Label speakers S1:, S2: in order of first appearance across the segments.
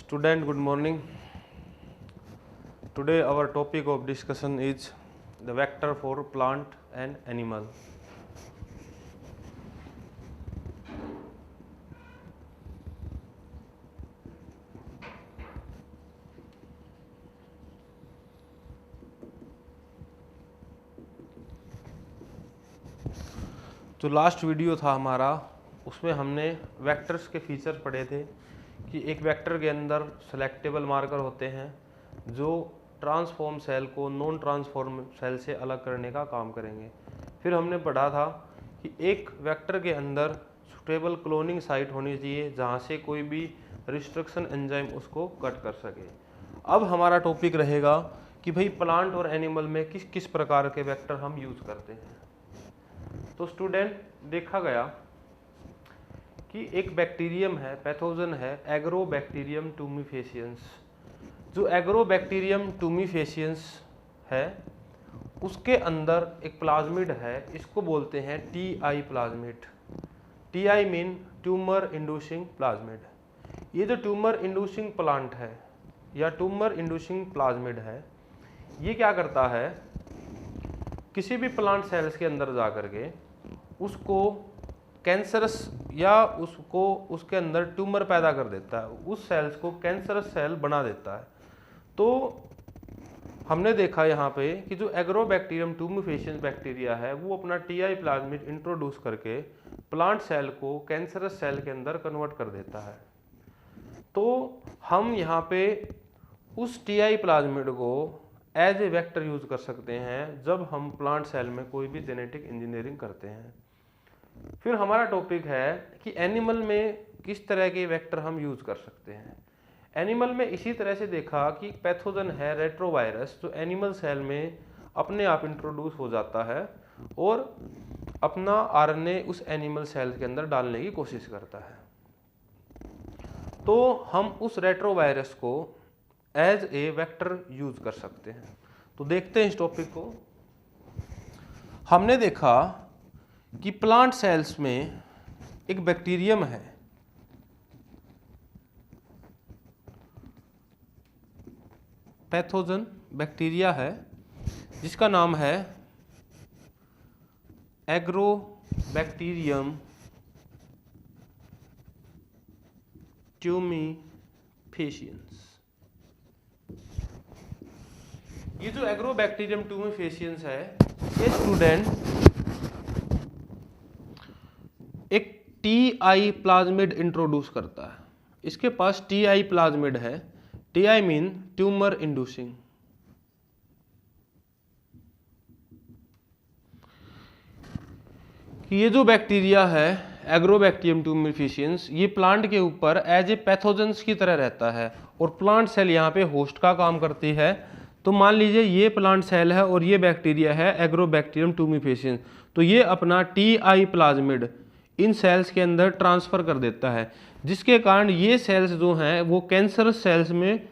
S1: Student, good morning. Today our topic of discussion is the vector for plant and animal. जो last video था हमारा, उसमें हमने vectors के फीचर्स पढ़े थे कि एक वेक्टर के अंदर सेलेक्टेबल मार्कर होते हैं जो ट्रांसफॉर्म सेल को नॉन ट्रांसफॉर्म सेल से अलग करने का काम करेंगे। फिर हमने पढ़ा था कि एक वेक्टर के अंदर सुटेबल क्लोनिंग साइट होनी चाहिए जहाँ से कोई भी रिस्ट्रिक्शन एंजाइम उसको कट कर सके। अब हमारा टॉपिक रहेगा कि भाई प्लांट और एनिमल में किस किस प्रकार के वेक्टर हम यूज़ करते हैं। तो स्टूडेंट, देखा गया कि एक बैक्टीरियम है, पैथोजन है, एग्रोबैक्टीरियम टूमीफेसियंस। जो एग्रोबैक्टीरियम टूमीफेसियंस है उसके अंदर एक प्लाज्मिड है, इसको बोलते हैं TI plasmid. TI mean tumour inducing plasmid. ये जो ट्यूमर इंड्यूसिंग प्लांट है या ट्यूमर इंड्यूसिंग प्लाज्मिड है, ये क्या करता है, किसी भी प्लांट सेल्स के अंदर जा करके उसको कैंसरस या उसको उसके अंदर ट्यूमर पैदा कर देता है, उस सेल्स को कैंसरस सेल बना देता है। तो हमने देखा यहाँ पे कि जो एग्रोबैक्टीरियम टूमीफेसियंस बैक्टीरिया है वो अपना टीआई प्लाज्मिड इंट्रोड्यूस करके प्लांट सेल को कैंसरस सेल के अंदर कन्वर्ट कर देता है। तो हम यहाँ पे उस टीआई प्लाज्मिड को एज ए वेक्टर यूज कर सकते हैं जब हम प्लांट सेल में कोई भी जेनेटिक इंजीनियरिंग करते हैं। फिर हमारा टॉपिक है कि एनिमल में किस तरह के वेक्टर हम यूज कर सकते हैं। एनिमल में इसी तरह से देखा कि पैथोजन है रेट्रोवायरस, जो एनिमल सेल में अपने आप इंट्रोड्यूस हो जाता है और अपना आरएनए उस एनिमल सेल के अंदर डालने की कोशिश करता है। तो हम उस रेट्रोवायरस को एज ए वेक्टर यूज कर सकते हैं। तो देखते हैं इस टॉपिक को। हमने देखा कि प्लांट सेल्स में एक बैक्टीरियम है, पैथोजन बैक्टीरिया है, जिसका नाम है एग्रोबैक्टीरियम टूमीफेसियंस। ये जो एग्रोबैक्टीरियम टूमीफेसियंस है, ये स्टूडेंट एक टीआई प्लाज्मिड इंट्रोड्यूस करता है। इसके पास टीआई प्लाज्मिड है। TI mean tumour inducing. ये जो बैक्टीरिया है एग्रोबैक्टीरियम टूमीफेसियंस, ये प्लांट के ऊपर एज ए पैथोजेंस की तरह रहता है और प्लांट सेल यहाँ पे होस्ट का काम करती है। तो मान लीजिए ये प्लांट सेल है और ये बैक्टीरिया है एग्रोबैक्टीरियम टूमीफेसियंस, तो ये अपना टीआई प्लाज्मिड इन सेल्स के अंदर ट्रांसफर कर देता है, जिसके कारण ये सेल्स जो हैं वो कैंसरस सेल्स में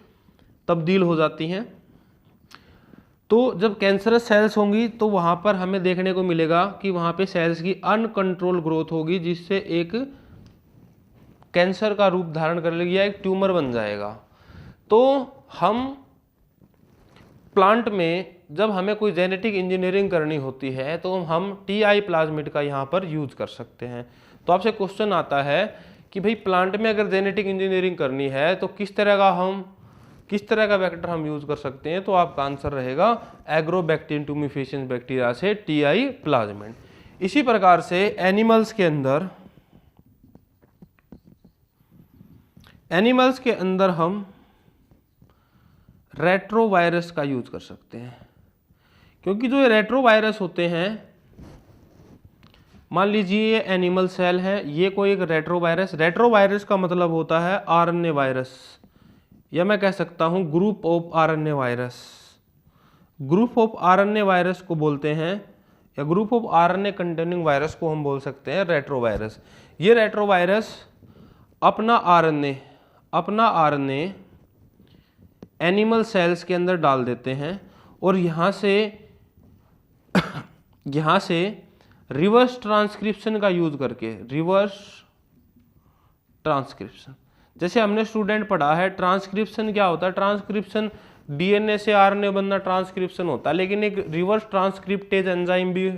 S1: तब्दील हो जाती हैं। तो जब कैंसरस सेल्स होंगी तो वहाँ पर हमें देखने को मिलेगा कि वहाँ पे सेल्स की अनकंट्रोल ग्रोथ होगी, जिससे एक कैंसर का रूप धारण कर लेगी या एक ट्यूमर बन जाएगा। तो हम प्लांट में जब हमें कोई जेनेटिक इंजीनियरिंग करनी होती है तो हम टीआई प्लाज्मिड का यहाँ पर यूज कर सकते हैं। तो आपसे क्वेश्चन आता है कि भाई प्लांट में अगर जेनेटिक इंजीनियरिंग करनी है तो किस तरह का वेक्टर हम यूज कर सकते हैं। तो आपका आंसर रहेगा एग्रोबैक्टीरियम टूमीफेसियंस बैक्टीरिया से टीआई प्लाज्मिड। इसी प्रकार से एनिमल्स के अंदर हम रेट्रोवायरस का यूज कर सकते हैं, क्योंकि जो ये रेट्रोवायरस होते हैं, मान लीजिए ये एनिमल सेल है, ये कोई एक रेट्रोवायरस का मतलब होता है आरएनए वायरस, या मैं कह सकता हूं group of RNA virus. Group of RNA virus को बोलते हैं, या group of RNA containing virus को हम बोल सकते हैं रेट्रोवायरस। ये रेट्रोवायरस अपना आरएनए एनिमल सेल्स के अंदर डाल देते हैं और यहाँ से रिवर्स ट्रांसक्रिप्शन का यूज करके, रिवर्स ट्रांसक्रिप्शन, जैसे हमने स्टूडेंट पढ़ा है ट्रांसक्रिप्शन क्या होता है, ट्रांसक्रिप्शन डीएनए से आरएनए बनना ट्रांसक्रिप्शन होता है, लेकिन एक रिवर्स ट्रांसक्रिप्टेज एंजाइम भी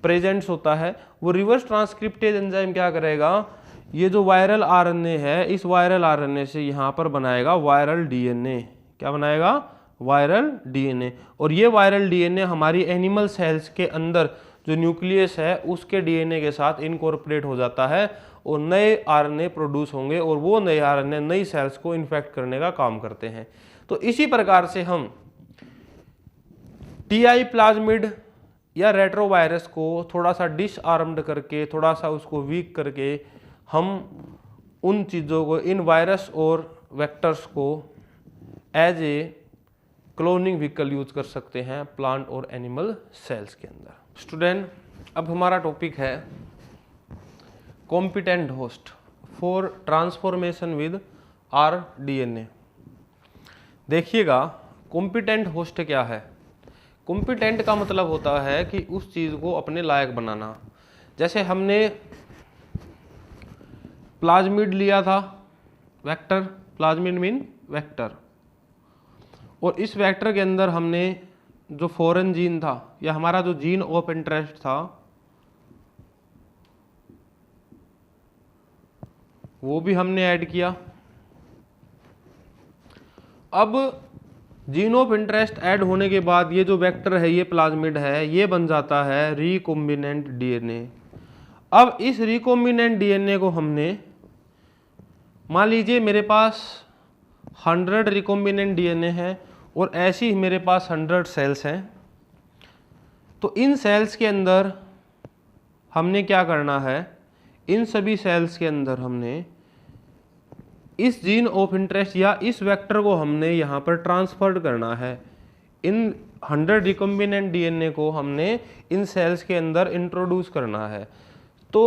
S1: प्रेजेंट्स होता है। वो रिवर्स ट्रांसक्रिप्टेज एंजाइम क्या करेगा, ये जो वायरल आरएनए है, इस वायरल आरएनए से यहाँ पर बनाएगा वायरल डीएनए। क्या बनाएगा, वायरल डीएनए। और ये वायरल डीएनए हमारी एनिमल सेल्स के अंदर जो न्यूक्लियस है उसके डीएनए के साथ इनकॉर्पोरेट हो जाता है और नए आरएनए प्रोड्यूस होंगे और वो नए आरएनए नई सेल्स को इन्फेक्ट करने का काम करते हैं। तो इसी प्रकार से हम टीआई प्लाज्मिड या रेट्रोवायरस को थोड़ा सा डिसआर्म्ड करके, थोड़ा सा उसको वीक करके, हम उन चीज़ों को, इन वायरस और वेक्टर्स को as a cloning vehicle use कर सकते हैं प्लांट और एनिमल सेल्स के अंदर। स्टूडेंट, अब हमारा टॉपिक है competent host for transformation with rDNA. देखिएगा कॉम्पिटेंट होस्ट क्या है। कॉम्पिटेंट का मतलब होता है कि उस चीज़ को अपने लायक बनाना। जैसे हमने प्लाज्मिड लिया था, वेक्टर, प्लाज्मिड मीन वेक्टर, और इस वेक्टर के अंदर हमने जो फॉरेन जीन था या हमारा जो जीन ऑफ इंटरेस्ट था वो भी हमने ऐड किया। अब जीन ऑफ इंटरेस्ट ऐड होने के बाद ये जो वेक्टर है, ये प्लाज्मिड है, ये बन जाता है रिकॉम्बिनेंट डीएनए। अब इस रिकॉम्बिनेंट डीएनए को हमने, मान लीजिए मेरे पास 100 रिकॉम्बिनेंट डीएनए है और ऐसी ही मेरे पास 100 सेल्स हैं। तो इन सेल्स के अंदर हमने क्या करना है, इन सभी सेल्स के अंदर हमने इस जीन ऑफ इंटरेस्ट या इस वेक्टर को हमने यहाँ पर ट्रांसफर्ड करना है। इन 100 रिकॉम्बिनेंट डीएनए को हमने इन सेल्स के अंदर इंट्रोड्यूस करना है। तो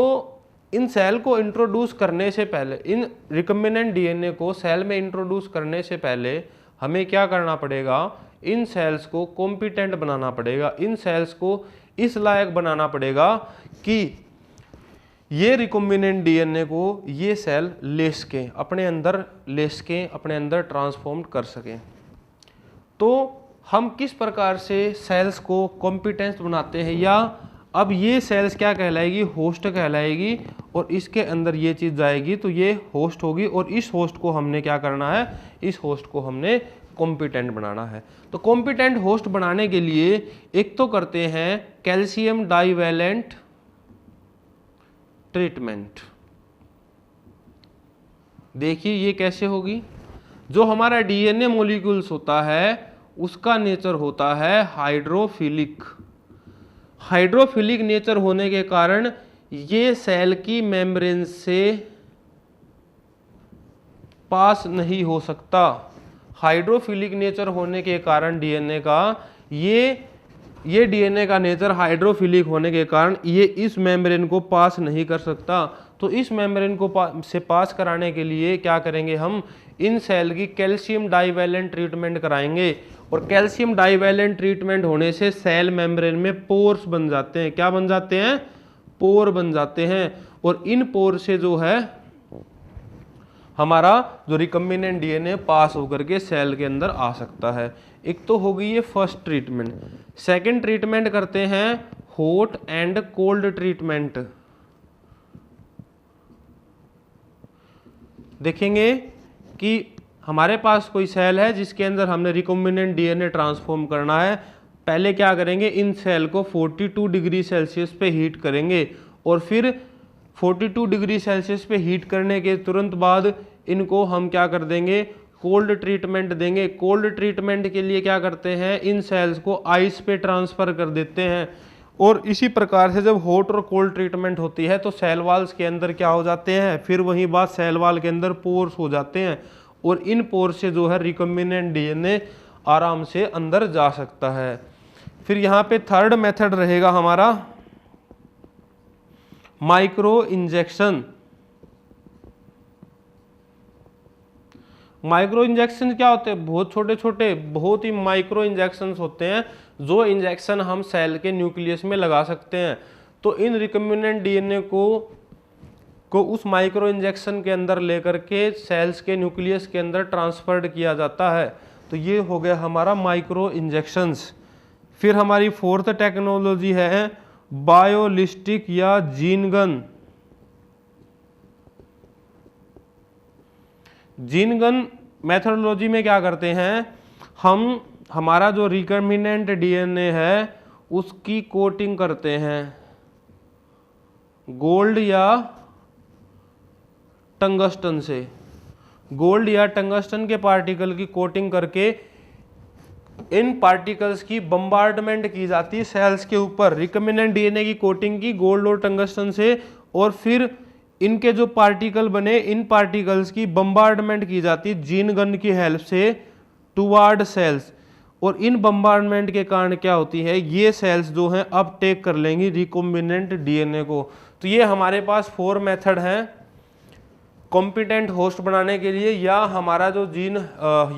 S1: इन सेल को इंट्रोड्यूस करने से पहले, इन रिकॉम्बिनेंट डीएनए को सेल में इंट्रोड्यूस करने से पहले हमें क्या करना पड़ेगा, इन सेल्स को कॉम्पिटेंट बनाना पड़ेगा। इन सेल्स को इस लायक बनाना पड़ेगा कि ये रिकॉम्बिनेंट डीएनए को ये सेल ले सकें, अपने अंदर ले सकें, अपने अंदर ट्रांसफॉर्म कर सकें। तो हम किस प्रकार से सेल्स को कॉम्पिटेंस बनाते हैं, या अब ये सेल्स क्या कहलाएगी, होस्ट कहलाएगी, और इसके अंदर ये चीज़ जाएगी तो ये होस्ट होगी, और इस होस्ट को हमने क्या करना है, इस होस्ट को हमने कॉम्पिटेंट बनाना है। तो कॉम्पिटेंट होस्ट बनाने के लिए एक तो करते हैं कैल्शियम डाइवैलेंट ट्रीटमेंट। देखिए ये कैसे होगी, जो हमारा डीएनए मॉलिक्यूल्स होता है उसका नेचर होता है हाइड्रोफिलिक। हाइड्रोफिलिक नेचर होने के कारण ये सेल की मेम्ब्रेन से पास नहीं हो सकता। हाइड्रोफिलिक नेचर होने के कारण डीएनए का, ये डीएनए का नेचर हाइड्रोफिलिक होने के कारण ये इस मेम्ब्रेन को पास नहीं कर सकता। तो इस मेम्ब्रेन को से पास कराने के लिए क्या करेंगे, हम इन सेल की कैल्शियम डाइवैलेंट ट्रीटमेंट कराएंगे। और कैल्शियम डाइवैलेंट ट्रीटमेंट होने से सेल मेम्ब्रेन में पोर्स बन जाते हैं। क्या बन जाते हैं, पोर बन जाते हैं। और इन पोर से जो है हमारा जो रिकॉम्बिनेंट डीएनए पास होकर के सेल के अंदर आ सकता है। एक तो हो गई ये फर्स्ट ट्रीटमेंट। सेकंड ट्रीटमेंट करते हैं हॉट एंड कोल्ड ट्रीटमेंट। देखेंगे कि हमारे पास कोई सेल है जिसके अंदर हमने रिकॉम्बिनेंट डीएनए ट्रांसफॉर्म करना है। पहले क्या करेंगे, इन सेल को 42 डिग्री सेल्सियस पे हीट करेंगे, और फिर 42 डिग्री सेल्सियस पे हीट करने के तुरंत बाद इनको हम क्या कर देंगे, कोल्ड ट्रीटमेंट देंगे। कोल्ड ट्रीटमेंट के लिए क्या करते हैं, इन सेल्स को आइस पे ट्रांसफ़र कर देते हैं। और इसी प्रकार से जब हॉट और कोल्ड ट्रीटमेंट होती है तो सेल वाल्स के अंदर क्या हो जाते हैं, फिर वही बात, सेल वाल के अंदर पोर्स हो जाते हैं, और इन पोर्स से जो है रिकॉम्बिनेंट डीएनए आराम से अंदर जा सकता है। फिर यहाँ पे थर्ड मेथड रहेगा हमारा माइक्रो इंजेक्शन। माइक्रो इंजेक्शन क्या होते हैं, बहुत छोटे छोटे, बहुत ही माइक्रो इंजेक्शंस होते हैं, जो इंजेक्शन हम सेल के न्यूक्लियस में लगा सकते हैं। तो इन रिकॉम्बिनेंट डीएनए को को उस माइक्रो इंजेक्शन के अंदर लेकर के सेल्स के न्यूक्लियस के अंदर ट्रांसफर्ड किया जाता है। तो ये हो गया हमारा माइक्रो इंजेक्शंस। फिर हमारी फोर्थ टेक्नोलॉजी है बायोलिस्टिक या gene gun. Gene gun methodology में क्या करते हैं, हम हमारा जो रिकम्बिनेंट डीएनए है उसकी कोटिंग करते हैं गोल्ड या टंगस्टन से। गोल्ड या टंगस्टन के पार्टिकल की कोटिंग करके इन पार्टिकल्स की बम्बार्डमेंट की जाती है सेल्स के ऊपर। रिकम्बिनेंट डीएनए की कोटिंग की गोल्ड और टंगस्टन से, और फिर इनके जो पार्टिकल बने इन पार्टिकल्स की बम्बार्डमेंट की जाती है जीन गन की हेल्प से टुवार्ड सेल्स। और इन बम्बार्डमेंट के कारण क्या होती है, ये सेल्स जो हैं अब टेक कर लेंगी रिकम्बिनेंट डीएनए को। तो ये हमारे पास 4 मेथड हैं कॉम्पिटेंट होस्ट बनाने के लिए, या हमारा जो जीन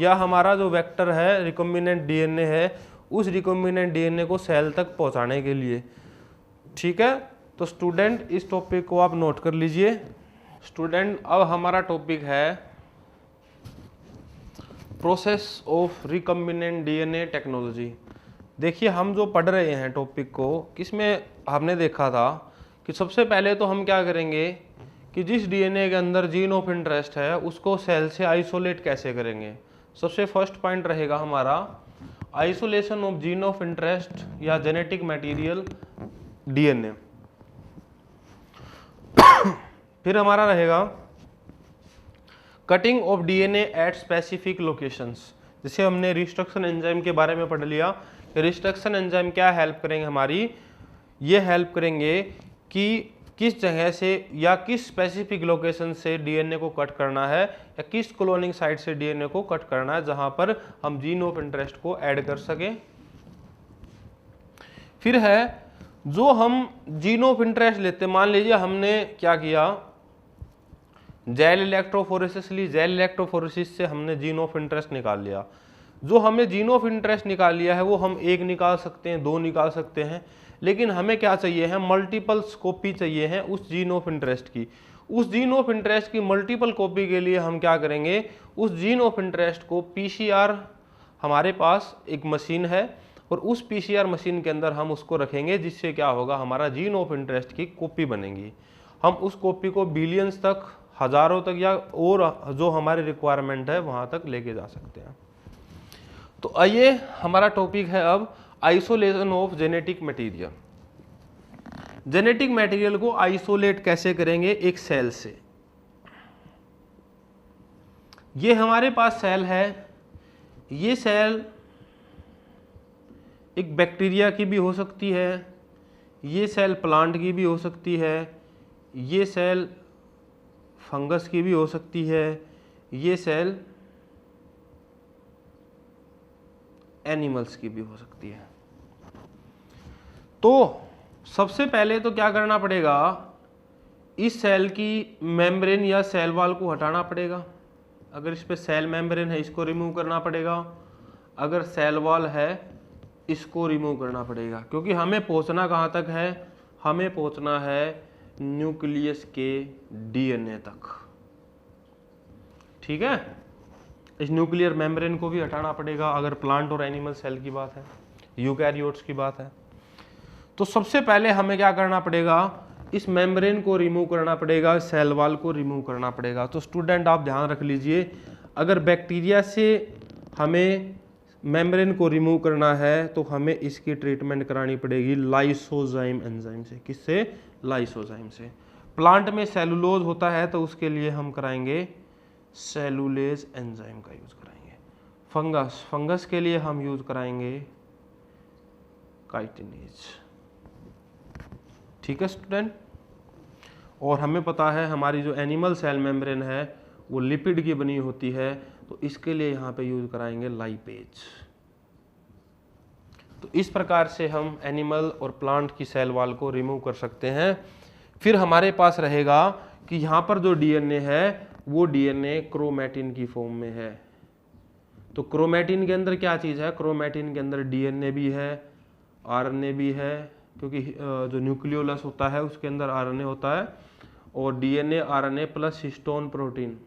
S1: या हमारा जो वेक्टर है रिकम्बिनेंट डीएनए है उस रिकम्बिनेंट डीएनए को सेल तक पहुंचाने के लिए। ठीक है, तो स्टूडेंट इस टॉपिक को आप नोट कर लीजिए। स्टूडेंट अब हमारा टॉपिक है process of recombinant DNA technology. देखिए हम जो पढ़ रहे हैं टॉपिक को, किसमें हमने देखा था कि सबसे पहले तो हम क्या करेंगे कि जिस डीएनए के अंदर जीन ऑफ इंटरेस्ट है उसको सेल से आइसोलेट कैसे करेंगे। सबसे फर्स्ट पॉइंट रहेगा हमारा isolation of gene of interest या जेनेटिक मटेरियल डीएनए। फिर हमारा रहेगा cutting of DNA at specific locations. जैसे हमने रिस्ट्रक्शन एंजाइम के बारे में पढ़ लिया, रिस्ट्रक्शन एंजाइम क्या हेल्प करेंगे हमारी, ये हेल्प करेंगे कि किस जगह से या किस स्पेसिफिक लोकेशन से डीएनए को कट करना है या किस क्लोनिंग साइट से डीएनए को कट करना है जहां पर हम जीन ऑफ इंटरेस्ट को ऐड कर सकें। फिर है जो हम जीन ऑफ इंटरेस्ट लेते, मान लीजिए हमने क्या किया जेल इलेक्ट्रोफोरेसिस ली, जेल इलेक्ट्रोफोरेसिस से हमने जीन ऑफ इंटरेस्ट निकाल लिया। जो हमने जीन ऑफ इंटरेस्ट निकाल लिया है वो हम 1 निकाल सकते हैं, 2 निकाल सकते हैं, लेकिन हमें क्या चाहिए है मल्टीपल कॉपी चाहिए है उस जीन ऑफ इंटरेस्ट की। उस जीन ऑफ इंटरेस्ट की मल्टीपल कॉपी के लिए हम क्या करेंगे, उस जीन ऑफ इंटरेस्ट को पीसीआर, हमारे पास एक मशीन है और उस पीसीआर मशीन के अंदर हम उसको रखेंगे, जिससे क्या होगा हमारा जीन ऑफ इंटरेस्ट की कॉपी बनेगी। हम उस कॉपी को बिलियंस तक, हजारों तक या और जो हमारी रिक्वायरमेंट है वहां तक लेके जा सकते हैं। तो आइए हमारा टॉपिक है अब isolation of genetic material. Genetic material को आइसोलेट कैसे करेंगे एक सेल से। ये हमारे पास सेल है, ये सेल एक बैक्टीरिया की भी हो सकती है, ये सेल प्लांट की भी हो सकती है, ये सेल फंगस की भी हो सकती है, ये सेल एनिमल्स की भी हो सकती है। तो सबसे पहले तो क्या करना पड़ेगा, इस सेल की मेम्ब्रेन या सेल वॉल को हटाना पड़ेगा। अगर इस पे सेल मेम्ब्रेन है इसको रिमूव करना पड़ेगा, अगर सेल वॉल है इसको रिमूव करना पड़ेगा, क्योंकि हमें पहुंचना कहाँ तक है, हमें पहुंचना है न्यूक्लियस के डीएनए तक। ठीक है, इस न्यूक्लियर मेम्ब्रेन को भी हटाना पड़ेगा अगर प्लांट और एनिमल सेल की बात है, यूकैरियोट्स की बात है। तो सबसे पहले हमें क्या करना पड़ेगा, इस मेम्ब्रेन को रिमूव करना पड़ेगा, सेल वॉल को रिमूव करना पड़ेगा। तो स्टूडेंट आप ध्यान रख लीजिए, अगर बैक्टीरिया से हमें मेम्ब्रेन को रिमूव करना है तो हमें इसकी ट्रीटमेंट करानी पड़ेगी लाइसोजाइम एंजाइम से। किससे, लाइसोजाइम से। प्लांट में सेलुलोज होता है तो उसके लिए हम कराएंगे सेलुलेज एंजाइम का यूज कराएंगे। फंगस के लिए हम यूज कराएंगे काइटिनेज। ठीक है स्टूडेंट, और हमें पता है हमारी जो एनिमल सेल मेम्ब्रेन है वो लिपिड की बनी होती है, तो इसके लिए यहाँ पे यूज कराएंगे लाइपेज। तो इस प्रकार से हम एनिमल और प्लांट की सेल वॉल को रिमूव कर सकते हैं। फिर हमारे पास रहेगा कि यहाँ पर जो डीएनए है वो डीएनए क्रोमैटिन की फॉर्म में है। तो क्रोमैटिन के अंदर क्या चीज़ है, क्रोमैटिन के अंदर डीएनए भी है, आरएनए भी है, क्योंकि जो न्यूक्लियोलस होता है उसके अंदर आरएनए होता है, और DNA RNA plus histone protein.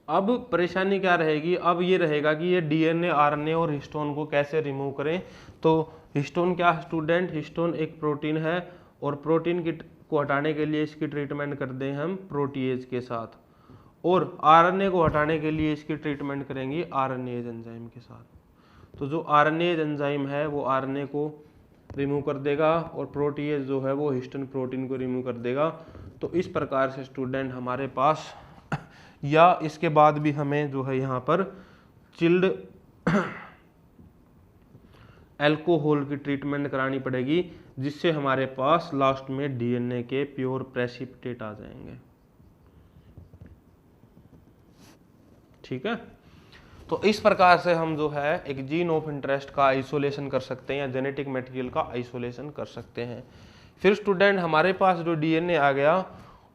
S1: अब परेशानी क्या रहेगी, अब ये रहेगा कि ये डीएनए आरएनए और हिस्टोन को कैसे रिमूव करें। तो हिस्टोन क्या है स्टूडेंट, हिस्टोन एक प्रोटीन है और प्रोटीन को हटाने के लिए इसकी ट्रीटमेंट करते हैं हम प्रोटीएज के साथ, और आरएनए को हटाने के लिए इसकी ट्रीटमेंट करेंगे आरएनएज एंजाइम के साथ। तो जो आरएनएज एंजाइम है वो आरएनए को रिमूव कर देगा और प्रोटीएज जो है वो हिस्टोन प्रोटीन को रिमूव कर देगा। तो इस प्रकार से स्टूडेंट हमारे पास, या इसके बाद भी हमें जो है यहाँ पर चिल्ड अल्कोहल की ट्रीटमेंट करानी पड़ेगी, जिससे हमारे पास लास्ट में डीएनए के प्योर प्रेसिपिटेट आ जाएंगे। ठीक है, तो इस प्रकार से हम जो है एक जीन ऑफ इंटरेस्ट का आइसोलेशन कर सकते हैं या जेनेटिक मटेरियल का आइसोलेशन कर सकते हैं। फिर स्टूडेंट हमारे पास जो डीएनए आ गया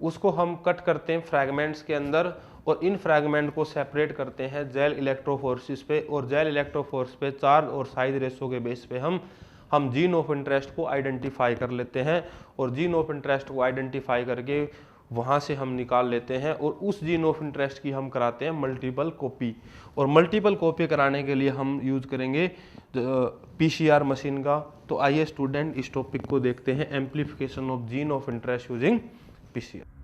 S1: उसको हम कट करते हैं फ्रैगमेंट्स के अंदर, और इन फ्रैगमेंट को सेपरेट करते हैं जेल इलेक्ट्रोफोरेसिस पे, और जेल इलेक्ट्रोफोरेसिस पे चार्ज और साइज रेशो के बेस पे हम जीन ऑफ इंटरेस्ट को आइडेंटिफाई कर लेते हैं, और जीन ऑफ इंटरेस्ट को आइडेंटिफाई करके वहाँ से हम निकाल लेते हैं, और उस जीन ऑफ इंटरेस्ट की हम कराते हैं मल्टीपल कॉपी। और मल्टीपल कॉपी कराने के लिए हम यूज करेंगे पीसीआर मशीन का। तो आइए स्टूडेंट इस टॉपिक को देखते हैं, amplification of gene of interest using PCR.